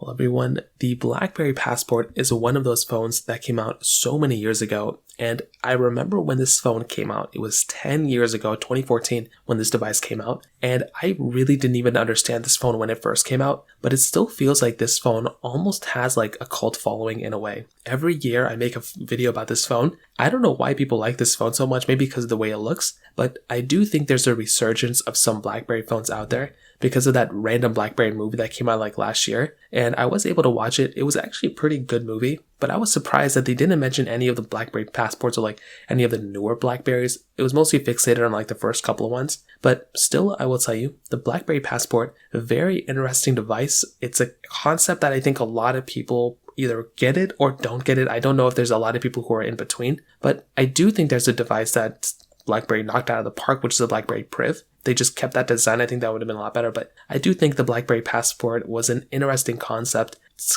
Well, everyone, the Blackberry Passport is one of those phones that came out so many years ago. And I remember when this phone came out, it was 10 years ago, 2014, when this device came out. And I really didn't even understand this phone when it first came out, but it still feels like this phone almost has like a cult following in a way. Every year I make a video about this phone. I don't know why people like this phone so much, maybe because of the way it looks, but I do think there's a resurgence of some Blackberry phones out there because of that random Blackberry movie that came out like last year. And I was able to watch it. It was actually a pretty good movie, but I was surprised that they didn't mention any of the Blackberry Passports or like any of the newer Blackberries. It was mostly fixated on like the first couple of ones, but still, I will tell you, the Blackberry Passport, a very interesting device. It's a concept that I think a lot of people either get it or don't get it. I don't know if there's a lot of people who are in between, but I do think there's a device that BlackBerry knocked out of the park, which is the BlackBerry Priv. They just kept that design. I think that would have been a lot better, but I do think the BlackBerry Passport was an interesting concept. It's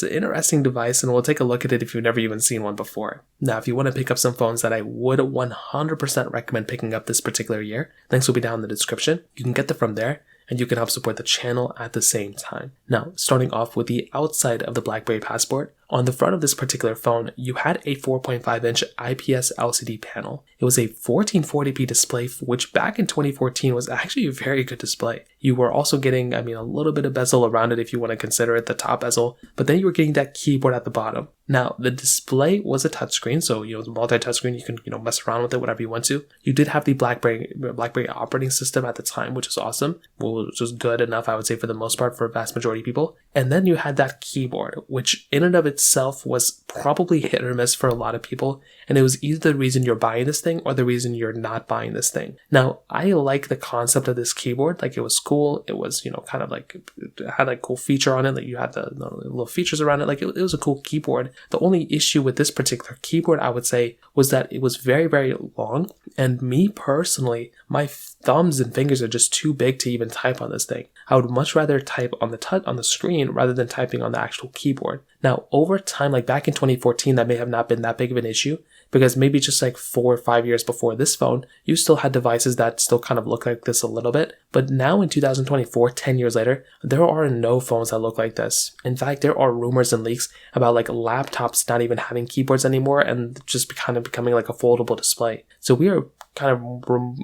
an interesting device, and we'll take a look at it if you've never even seen one before. Now, if you want to pick up some phones that I would 100% recommend picking up this particular year, links will be down in the description. You can get them from there, and you can help support the channel at the same time. Now, starting off with the outside of the BlackBerry Passport, on the front of this particular phone, you had a 4.5-inch IPS LCD panel. It was a 1440p display, which back in 2014 was actually a very good display. You were also getting, a little bit of bezel around it if you want to consider it the top bezel, but then you were getting that keyboard at the bottom. Now, the display was a touchscreen, so the multi-touchscreen, you can mess around with it whatever you want to. You did have the BlackBerry operating system at the time, which is awesome, which was good enough, I would say, for the most part, for a vast majority of people. And then you had that keyboard, which in and of itself was probably hit or miss for a lot of people, and it was either the reason you're buying this thing or the reason you're not buying this thing. Now, I like the concept of this keyboard. Like, it was cool. It was kind of like, it had like cool feature on it. Like, you had the little features around it. Like, it was a cool keyboard. The only issue with this particular keyboard, I would say, was that it was very, very long, and me personally, my thumbs and fingers are just too big to even type on this thing. I would much rather type on the screen rather than typing on the actual keyboard. Now, over time, like back in 2014, that may have not been that big of an issue, because maybe just like 4 or 5 years before this phone, you still had devices that still kind of look like this a little bit. But now in 2024, 10 years later, there are no phones that look like this. In fact, there are rumors and leaks about like laptops not even having keyboards anymore and just kind of becoming like a foldable display. So we are kind of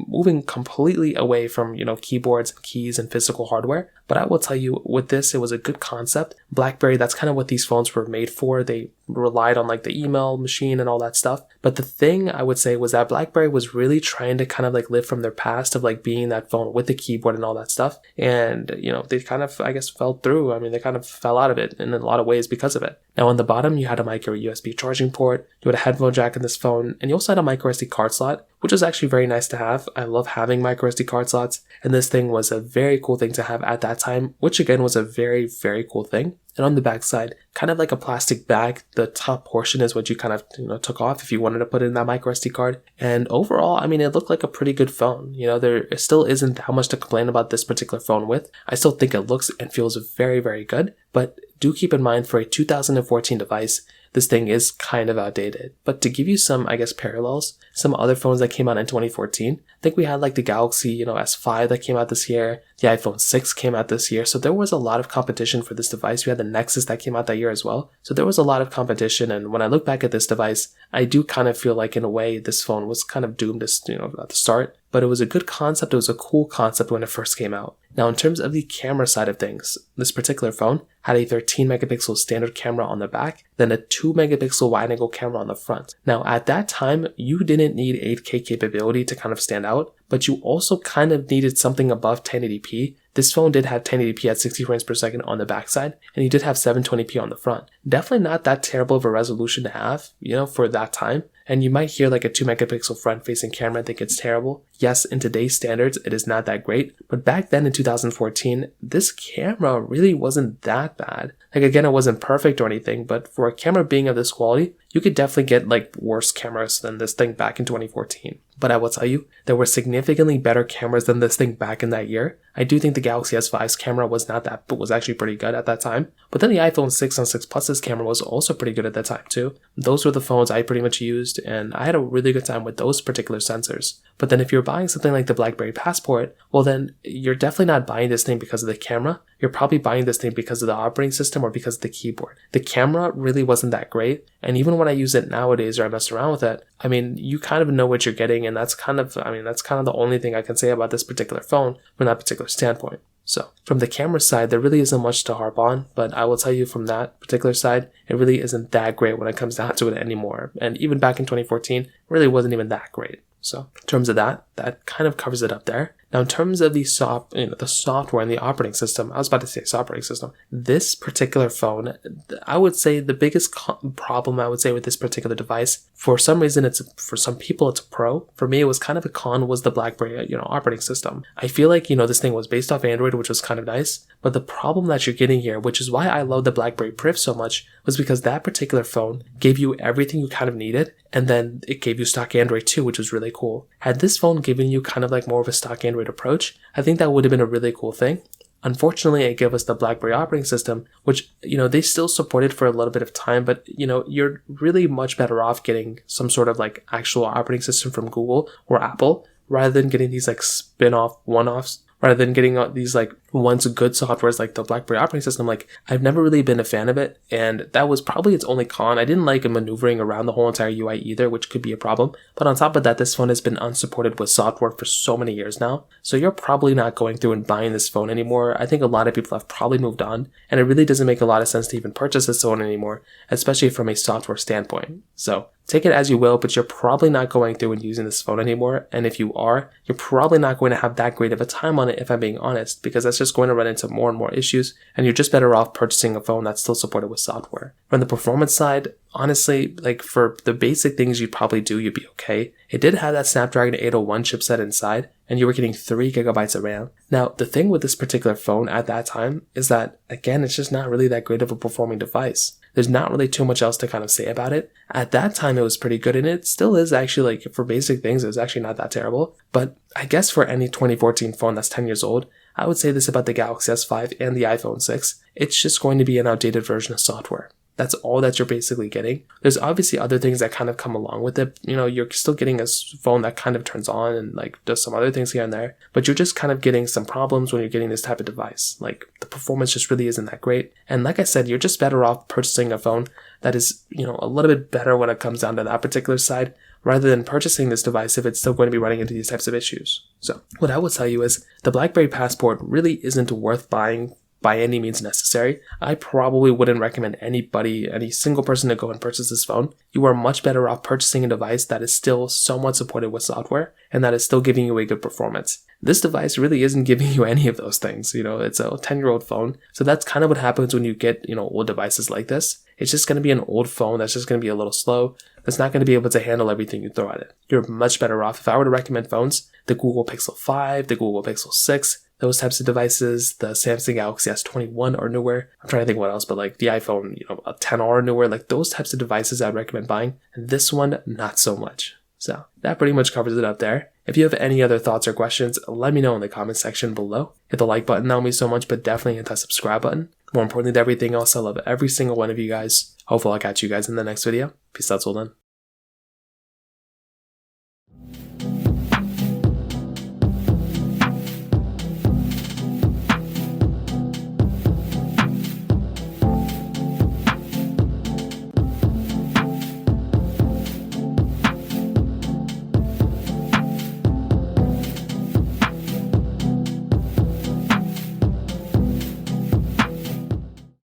moving completely away from, keyboards and keys and physical hardware. But I will tell you, with this, it was a good concept. BlackBerry, that's kind of what these phones were made for. They relied on like the email machine and all that stuff. But the thing I would say was that BlackBerry was really trying to kind of like live from their past of like being that phone with the keyboard and all that stuff. And, they kind of, I guess, fell through. They kind of fell out of it in a lot of ways because of it. Now, on the bottom, you had a micro USB charging port. You had a headphone jack in this phone, and you also had a micro SD card slot, which is actually very nice to have. I love having micro SD card slots, and this thing was a very cool thing to have at that time, which again was a very, very cool thing. And on the back side, kind of like a plastic bag, the top portion is what you kind of took off if you wanted to put in that micro SD card. And overall, it looked like a pretty good phone. There still isn't that much to complain about this particular phone with. I still think it looks and feels very, very good, but do keep in mind, for a 2014 device, this thing is kind of outdated. But to give you some, parallels, some other phones that came out in 2014, I think we had like the Galaxy, S5 that came out this year. The iPhone 6 came out this year. So there was a lot of competition for this device. We had the Nexus that came out that year as well. So there was a lot of competition. And when I look back at this device, I do kind of feel like in a way this phone was kind of doomed at the start. But it was a good concept. It was a cool concept when it first came out. Now, in terms of the camera side of things, this particular phone had a 13 megapixel standard camera on the back, then a 2 megapixel wide angle camera on the front. Now, at that time, you didn't need 8K capability to kind of stand out, but you also kind of needed something above 1080p. This phone did have 1080p at 60 frames per second on the backside, and you did have 720p on the front. Definitely not that terrible of a resolution to have, for that time. And you might hear like a 2 megapixel front facing camera and think it's terrible. Yes, in today's standards, it is not that great. But back then in 2014, this camera really wasn't that bad. Like, again, it wasn't perfect or anything, but for a camera being of this quality, you could definitely get like worse cameras than this thing back in 2014. But I will tell you, there were significantly better cameras than this thing back in that year. I do think the Galaxy S5's camera was not that, but was actually pretty good at that time. But then the iPhone 6 and 6 Plus's camera was also pretty good at that time too. Those were the phones I pretty much used, and I had a really good time with those particular sensors. But then if you're buying something like the Blackberry Passport, well then you're definitely not buying this thing because of the camera. You're probably buying this thing because of the operating system or because of the keyboard. The camera really wasn't that great, and even when I use it nowadays or I mess around with it, I mean, you kind of know what you're getting, and that's kind of the only thing I can say about this particular phone from that particular standpoint. So from the camera side, there really isn't much to harp on, but I will tell you from that particular side, it really isn't that great when it comes down to it anymore. And even back in 2014, it really wasn't even that great. So in terms of that kind of covers it up there. Now, in terms of the software and the operating system, I was about to say operating system. This particular phone, I would say the biggest problem I would say with this particular device, for some reason, for some people it's a pro. For me, it was kind of a con, was the BlackBerry, operating system. I feel like, this thing was based off Android, which was kind of nice. But the problem that you're getting here, which is why I love the BlackBerry Priv so much, was because that particular phone gave you everything you kind of needed. And then it gave you stock Android too, which was really cool. Had this phone given you kind of like more of a stock Android approach, I think that would have been a really cool thing. Unfortunately, it gave us the BlackBerry operating system, which, they still supported for a little bit of time, but, you're really much better off getting some sort of like actual operating system from Google or Apple rather than getting these like spin-off one-offs. Rather than getting these like once good softwares like the BlackBerry operating system, like I've never really been a fan of it, and that was probably its only con. I didn't like maneuvering around the whole entire UI either, which could be a problem. But on top of that, this phone has been unsupported with software for so many years now, so you're probably not going through and buying this phone anymore. I think a lot of people have probably moved on, and it really doesn't make a lot of sense to even purchase this phone anymore, especially from a software standpoint. So take it as you will, but you're probably not going through and using this phone anymore. And if you are, you're probably not going to have that great of a time on it, if I'm being honest, because that's just going to run into more and more issues. And you're just better off purchasing a phone that's still supported with software. From the performance side, honestly, like for the basic things you'd probably do, you'd be okay. It did have that Snapdragon 801 chipset inside, and you were getting 3 gigabytes of RAM. Now, the thing with this particular phone at that time is that, again, it's just not really that great of a performing device. There's not really too much else to kind of say about it. At that time, it was pretty good, and it still is actually, like, for basic things, it's actually not that terrible. But I guess for any 2014 phone that's 10 years old, I would say this about the Galaxy S5 and the iPhone 6. It's just going to be an outdated version of software. That's all that you're basically getting. There's obviously other things that kind of come along with it. You're still getting a phone that kind of turns on and like does some other things here and there, but you're just kind of getting some problems when you're getting this type of device. Like the performance just really isn't that great. And like I said, you're just better off purchasing a phone that is, a little bit better when it comes down to that particular side, rather than purchasing this device if it's still going to be running into these types of issues. So what I will tell you is the BlackBerry Passport really isn't worth buying by any means necessary. I probably wouldn't recommend any single person to go and purchase this phone. You are much better off purchasing a device that is still somewhat supported with software and that is still giving you a good performance. This device really isn't giving you any of those things. It's a 10-year-old phone. So that's kind of what happens when you get, old devices like this. It's just going to be an old phone that's just going to be a little slow. That's not going to be able to handle everything you throw at it. You're much better off. If I were to recommend phones, the Google Pixel 5, the Google Pixel 6, those types of devices, the Samsung Galaxy S21 or newer. I'm trying to think what else, but like the iPhone, a 10R or newer, like those types of devices I'd recommend buying. And this one, not so much. So that pretty much covers it up there. If you have any other thoughts or questions, let me know in the comment section below. Hit the like button, that would mean so much, but definitely hit that subscribe button. More importantly than everything else, I love every single one of you guys. Hopefully I'll catch you guys in the next video. Peace out till then.